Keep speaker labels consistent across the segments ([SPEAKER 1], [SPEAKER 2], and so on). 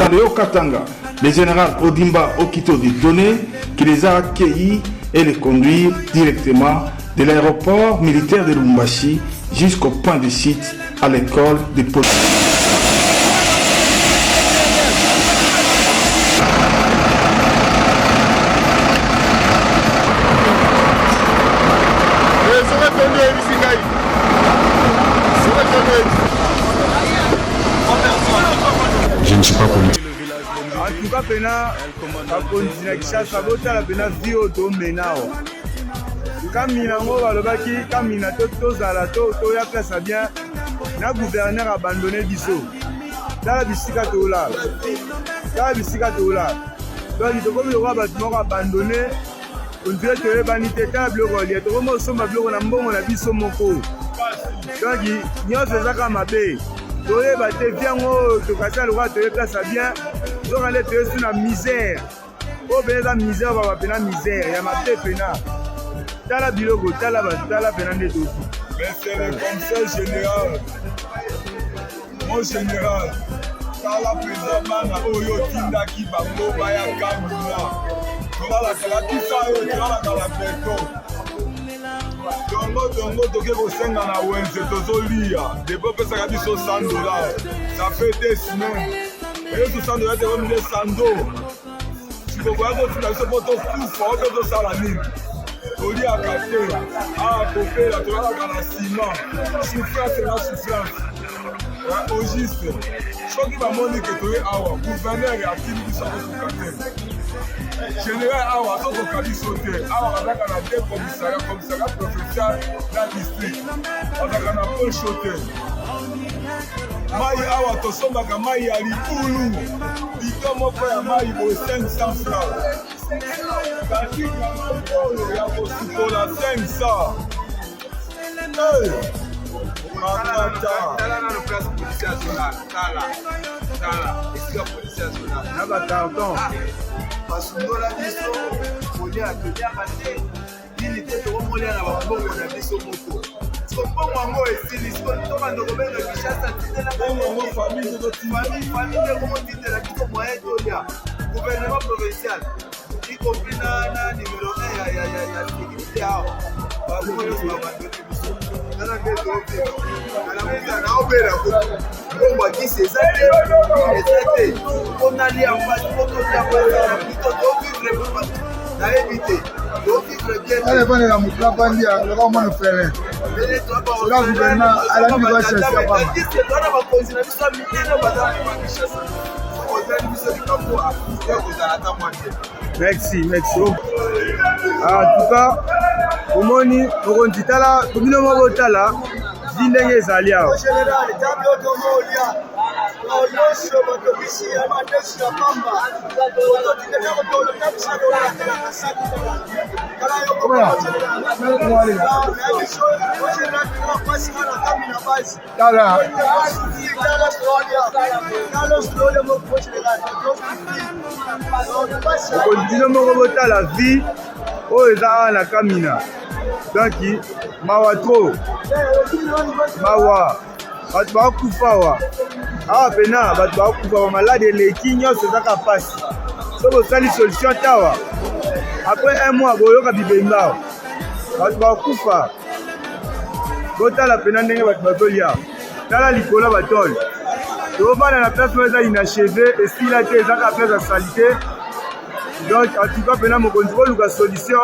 [SPEAKER 1] commandant de Okatanga, le général Odimba Okito de Donné, qui les a accueillis et les conduire directement de l'aéroport militaire de Lubumbashi jusqu'au point de site à l'école de police.
[SPEAKER 2] Je ne suis pas politique.
[SPEAKER 3] En tout cas, Pena, Botindaki, Sabota, Pena, Vio, Domenao. Kamina, Kamina, Tozala, Toya, place à bien. Na gouverneur abandonné Bisso. Dans la bisika Tola. Dans la bisika Tola. Donc, il faut que le roi bâtiment abandonné. On dirait que les vanités tables reliées. Tout le monde sommes à bloc, on a bon, on a vu son moko. Donc, il y a fait ça comme abbé. Toye bate bien to kasa le roi toye place bien donc on est sur la misère o ben la misère va pena misère ya maté pena tala biloko tala pena ndeto
[SPEAKER 4] mais c'est le conseil général mon général tala président na oyo Botindaki Bango baya Kamina tala kala kisa yo tala kala beto Dongo toke kosenga na wenze tozolia depuis opesaka biso $100 ça fait des semaines et tout $100 te remile sando sikokoya kotinda biso po tokufa ope tosala nini toliaka te kopela tolalaka na nsima souffrance na souffrance au juste soki bamoni ke toye awa gouverneur atili biso akosuka te général awa azokoka biso te awa bazaka na deux commissariat provincial na district bazaka na pocho te mai awa tosombaka mai ya libulu bito moko ya mai boye 500 francs kasi yango oyo ya kosukola 500
[SPEAKER 5] Tala na place policier national. Tala. Esika policier national.
[SPEAKER 3] Na ba carton.
[SPEAKER 5] Basundola biso, poli akolia bate. Nini te to molia na babongo na biso moko. Soko mwango esili, soko toka ndoko beno Kinshasa titela
[SPEAKER 4] bongo famille de
[SPEAKER 5] famille comment titela biso moyen tolia. Gouvernement provincial. Y compris na numéro 1 ya sécurité awa. Babongo yo abandonné biso.
[SPEAKER 3] Merci. En tout cas, omoni okonditala komino moko tala ndenge ezali awa okondino moko botala vie oyo eza awa na Kamina donc mawa tro mawa bato bakufa wa awa pena bato bakufa bamalade eleki nyonso ezaka pasi so bosali solution tawa après un mois boyoka bibemba bato bakufa botala pena ndenge bato bazolia tala likolo batole tobana na place oyo eza inachevé esila te ezaka place ya salite. Donc, en tout cas, pendant mon contrôle, nous avons solution.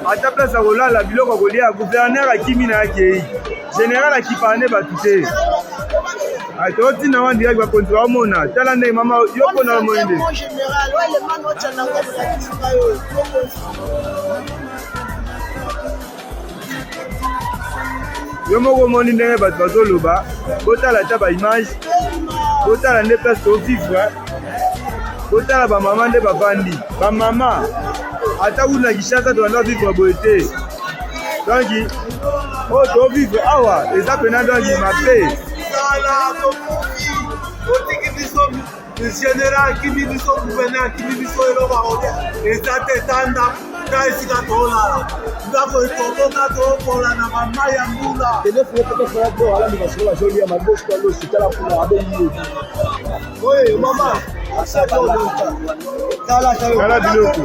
[SPEAKER 3] À ta place, on a la biloko à coller à gouverneur à Kamina accueilli. Général à qui parle pas tout est. À toi, tu n'as pas dit que tu contrôles mon âge. Tu as dit maman, yo qu'on a mon idée.
[SPEAKER 6] Général, ouais, le man au Tchana,
[SPEAKER 3] yo moko moni ndenge bato bazoloba botala ta ba image botala nde place to vivre botala ba mama nde bavandi ba mama ata kuna Kinshasa to ndo vivre boye te donc o to vivre awa eza pena donc mabe
[SPEAKER 5] le général qui dit biso gouverneur qui dit biso eloko akote eza te tanda ka esika tolala ndako etokoka tokola na mama ya mbula oye mama
[SPEAKER 3] Kala biloko.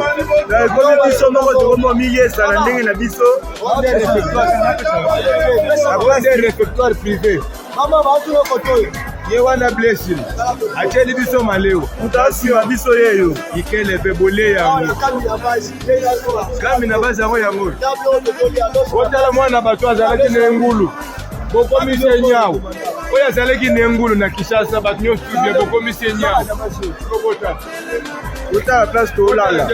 [SPEAKER 3] Na ekomi biso moko tokomo miyesa na ndenge na biso. Apres réfectoire privé. Ye wana blessing. Acheli biso maleo. Mutasima biso yeyo. Ikele bebole yango. Kamina baza yango. Otala mwana bato azalaki na ngulu. Bokomise nyao. Oya azalaki na ngulu na Kishasa bato nyo studio bokomise nyao. Otala place to olala.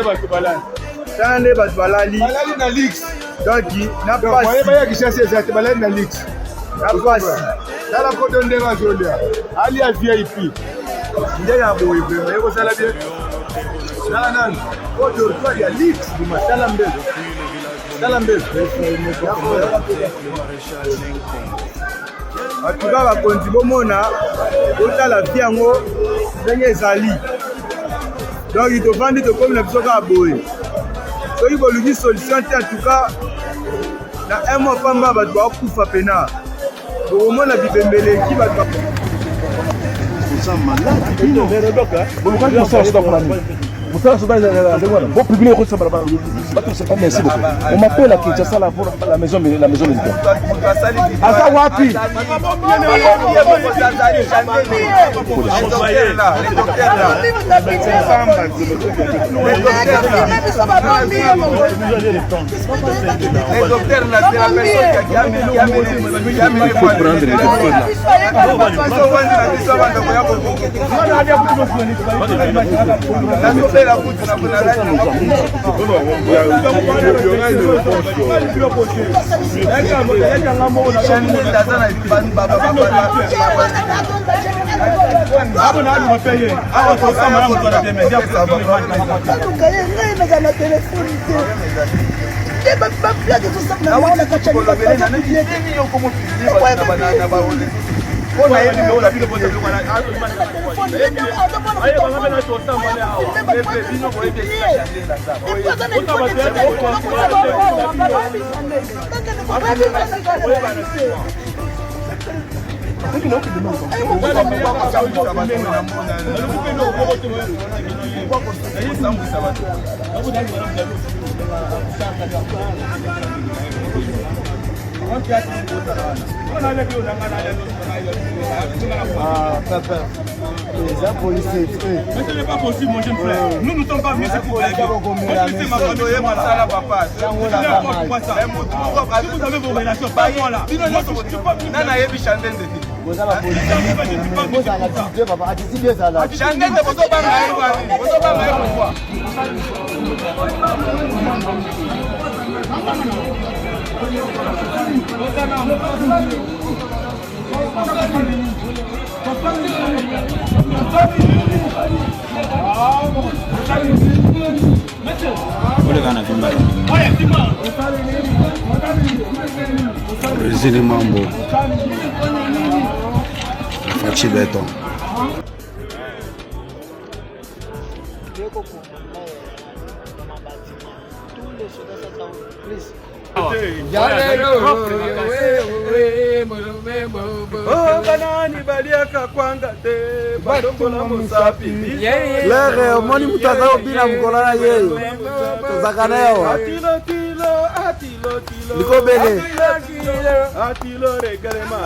[SPEAKER 3] Tana ne bato balali. Balali na Lix. Donc na Pasi. Oya baya Kishasa ezate balali na Lix. Na Pasi. Dala kodo ndenge azolia. Ali ya VIP. Ndenge aboye vraiment. Yeko sala bien. Dala nani? Kodo to ya Lix du masala mbele. Sala mbele. Atuka bakonzi bomona otala vie yango ndenge ezali. Donc il te vend de comme na biso ka boye. So il boluki solution en tout cas na un mois pamba bato bakufa pena. Bomona bibembele ki bato
[SPEAKER 7] Merci beaucoup. On m'appelle à Kinshasa pour la maison militaire. Asa wapi?
[SPEAKER 3] les policiers.
[SPEAKER 8] Mais ce n'est pas possible, mon jeune frère. Nous ne sommes pas venus ici pour blaguer. Si vous avez vos relations, pas moi là. Moi, je ne suis pas venu.
[SPEAKER 2] Zili mambo fachi beto
[SPEAKER 3] Banani baliaka kwanga te badokola mosapi
[SPEAKER 5] lere omoni mutaza obina mukolana yeyo tozakaneyo
[SPEAKER 3] atilo
[SPEAKER 5] likobele
[SPEAKER 3] atilo regalema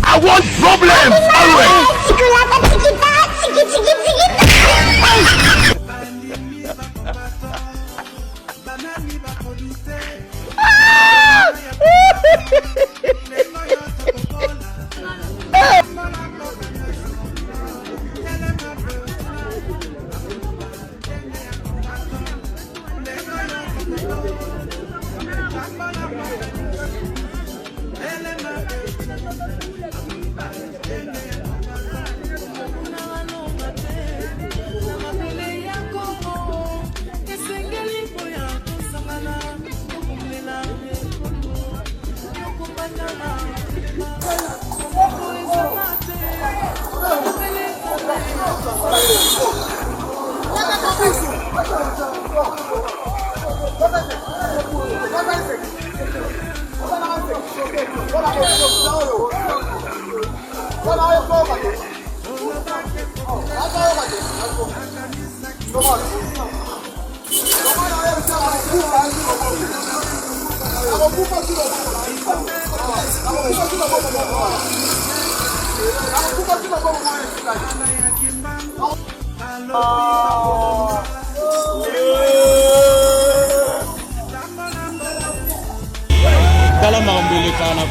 [SPEAKER 9] I want problems always.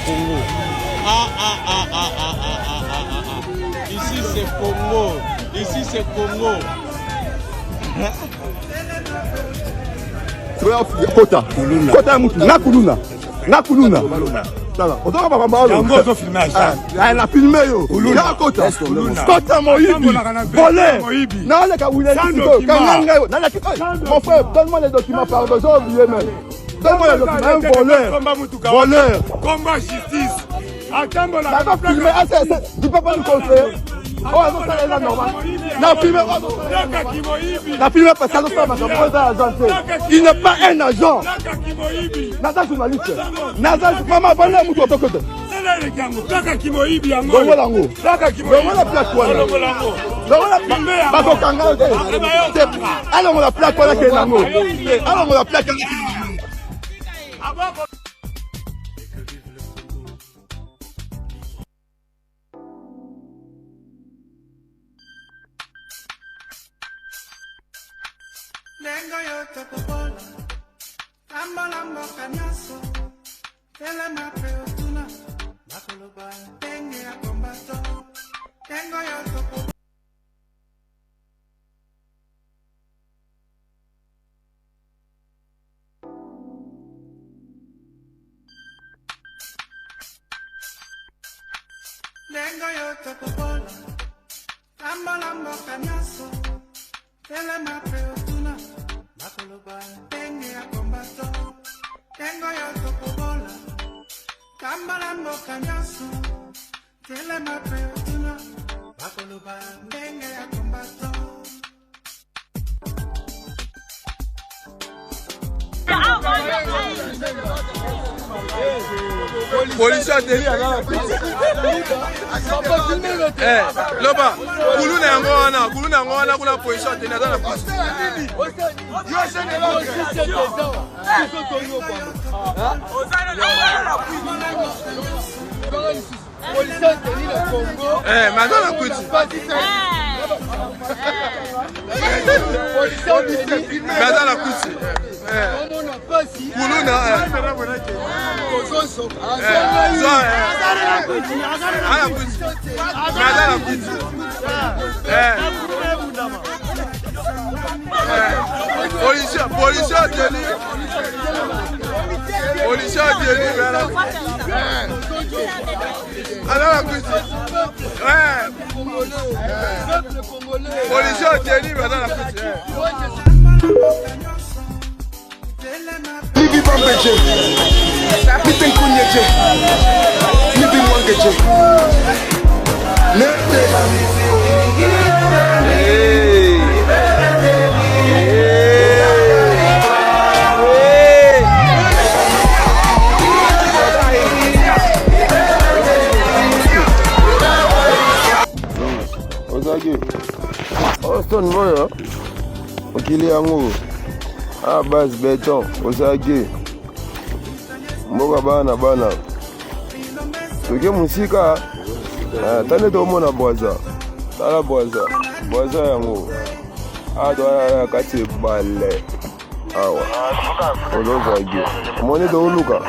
[SPEAKER 8] Congo. Ici c'est Congo. Ici c'est Congo.
[SPEAKER 7] Kota. Kota mutu. Nakuluna. Nakuluna. Tala. Otoka papa mbalo.
[SPEAKER 8] Yango zo filmage.
[SPEAKER 7] La filmé yo. Ya Kota. Kota moyibi. Volé. Na le ka wile siko. Kanganga yo. Na la mon frère, donne-moi les documents pardon, j'ai oublié même. Donne-moi les documents voleur. Voleur.
[SPEAKER 8] Combat justice. Attends la.
[SPEAKER 7] La filmé. Tu peux pas nous conseiller. Oh non, ça est là normal. La filmé. La filmé parce qu'elle pas agent. Il n'est pas un agent. Nada journaliste. Nada maman bonne mutu otokote.
[SPEAKER 8] Kaka kimoibi yango.
[SPEAKER 7] Bongo lango.
[SPEAKER 8] Kaka kimoibi.
[SPEAKER 7] Bongo la plaque wana.
[SPEAKER 8] Bongo lango.
[SPEAKER 7] Bongo la plaque. Bako kanga te. Alors la plaque wana ke lango. Alors la plaque.
[SPEAKER 10] Lengo yote kubola, lambo kanyaso, tele mapeutuna, makuluba, tenge ya kombato, lengo yote kubola. Lengo yote kubola, lambo kanyaso, tele mapeutuna, makuluba, tenge ya kombato, tengo yote kubola, lambo kanyaso, tele mapeutuna, makuluba, tenge ya kombato.
[SPEAKER 4] Police Deli à la Loba, Kuluna Ngona, Kuluna Ngona, kuna police Deli à la police. Maintenant la police. Maintenant la police. Pasi. Kuluna.
[SPEAKER 9] Nibi Bambeje, Nibi Nkunyeje, Nibi Mwangeje, Nete.
[SPEAKER 11] Botindaki. Austin Boyo. Okili yango. Apres beton. Osaki. Mboka bana. Toke musika. Tane to mona boza. Tala boza. Boza yango. Ado kati bale. Awa. Olozagi. Moni do uluka.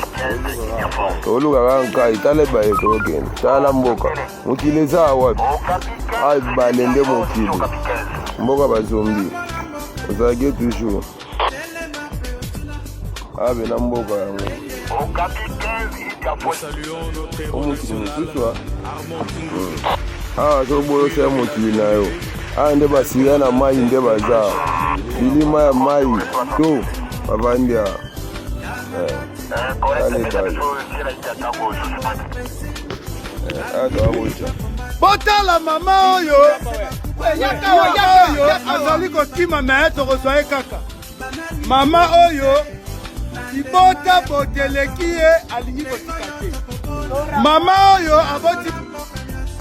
[SPEAKER 11] Oluka kanka itale baye token. Tala mboka. Mukileza wapi? Ai balende mokili. Mboka bazombi. Ozagi toujours. Abe na mboka yango.
[SPEAKER 12] Saluons notre héros national,
[SPEAKER 11] Ah, so boyo se mokili na yo. Ande basiya na mai nde baza. Bilima ya mai to babandia.
[SPEAKER 7] Botala mama oyo. Yaka azali kotima me tokosoye kaka. Mama oyo ibota boteleki ye alingi kotika te. Mama oyo aboti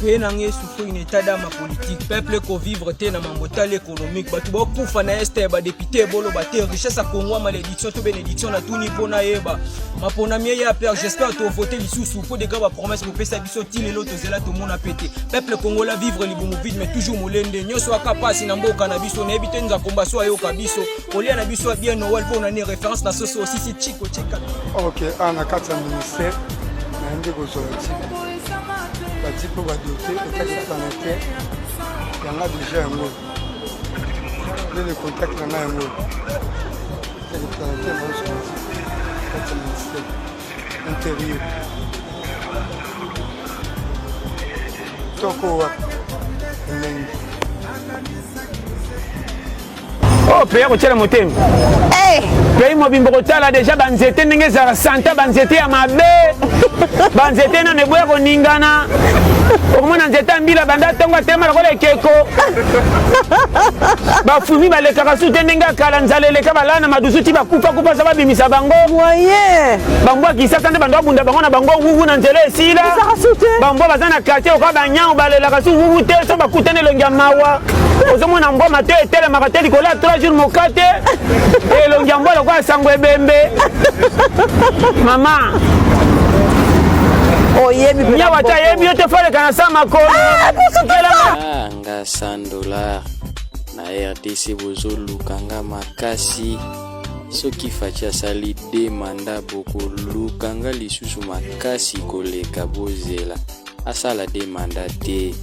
[SPEAKER 13] Pe nange souffrir une état d'âme politique, peuple ko vivre te na mamotale économique, batu ba kufa na este ba député bolo ba te richesse à Congo malédiction to bénédiction na tuni pona yeba. Mapona mie ya père, j'espère to voter lisusu pour des gars ba promesse Kopesa biso tile loto zela to mona pété. Peuple congolais vivre libumu vide mais toujours molende. Nyoso aka Pasi na mboka na biso na ebite nza komba so ayo ka biso. Olia na biso bien Noël pour na ni référence na soso aussi si chiko cheka.
[SPEAKER 14] OK, ana kata ministère na ndeko so bati po badote ekaki sanitaire yanga déjà yango le contact na yango le sanitaire na so kati ministère intérieur toko wa mengi
[SPEAKER 15] Oh, père, tu as le motem. Pays mobimbo kotala déjà banzete ndenge za santa banzete ya mabe. Banzete na neboya koningana. Okomona nzete mbila banda tonga tema lokola ekeko. Ba fumi baleka kasute ndenge akala nzalele ka balana madusuti bakufa kufa za babimisa bango.
[SPEAKER 16] Moyen.
[SPEAKER 15] Bango kisasa nde bando abunda bango na bango wuwu na nzele esila. Bango bazana quartier oka banyao balela kasu wuwu te so bakutane longia mawa. Ozomona mboma te etele makateli kola 3 jours mokate. Longia mbolo kwa sango ebembe. Mama.
[SPEAKER 16] Oyebi
[SPEAKER 15] bila. Nya wata yebi yote fale kana sama kono.
[SPEAKER 17] Nga $100 na RDC bozolu kanga makasi. Soki fachi asali demanda boko lukanga lisusu makasi koleka bozela. Asala demanda te.